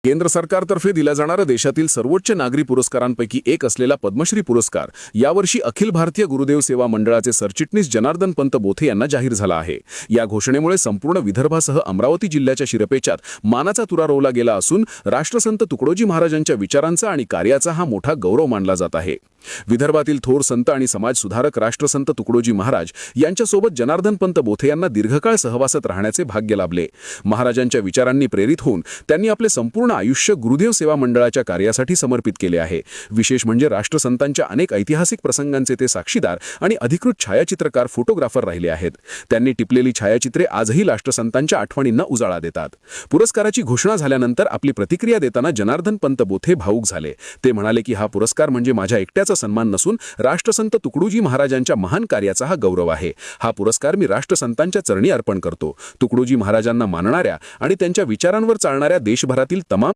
केंद्र सरकारतर्फे दिला जाणारा देशातील सर्वोच्च नागरी पुरस्कारांपैकी एक असलेला पद्मश्री पुरस्कार यावर्षी अखिल भारतीय गुरुदेव सेवा मंडळाचे सरचिटणीस जनार्दन पंत बोथे यांना जाहीर झाला आहे। या घोषणेमुळे संपूर्ण विदर्भासह अमरावती जिल्ह्याच्या शिरपेचात मानाचा तुरा रोवला गेला असून राष्ट्रसंत तुकडोजी महाराजांच्या विचारांचा आणि कार्याचा हा मोठा गौरव मानला जात आहे। विदर्भातील थोर संत आणि समाज सुधारक राष्ट्रसंत तुकडोजी महाराज यांच्यासोबत जनार्दन पंत बोथे यांना दीर्घकाळ सहवासात राहण्याचे भाग्य लाभले। महाराजांच्या विचारांनी प्रेरित होऊन त्यांनी आपले संपूर्ण आयुष्य गुरुदेव सेवा मंडळाच्या कार्यासाठी समर्पित केले आहे। विशेष म्हणजे राष्ट्रसंतांच्या अनेक ऐतिहासिक प्रसंगांचे ते साक्षीदार आणि अधिकृत छायाचित्रकार फोटोग्राफर राहिले आहेत। त्यांनी टिपलेली छायाचित्रे आजही राष्ट्रसंतांच्या आठवणींना उजाळा देतात। पुरस्काराची घोषणा झाल्यानंतर आपली प्रतिक्रिया देताना जनार्दन पंत बोथे भावुक झाले। ते म्हणाले की हा पुरस्कार म्हणजे माझ्या एकट्याचा सन्मान नसून राष्ट्रसंत तुकडोजी महाराजांच्या महान कार्याचा हा गौरव आहे। हा पुरस्कार मी राष्ट्रसंतांच्या चरणी अर्पण करतो। तुकडोजी महाराजांना मानणाऱ्या आणि त्यांच्या विचारांवर चालणाऱ्या देशभरातील तमाम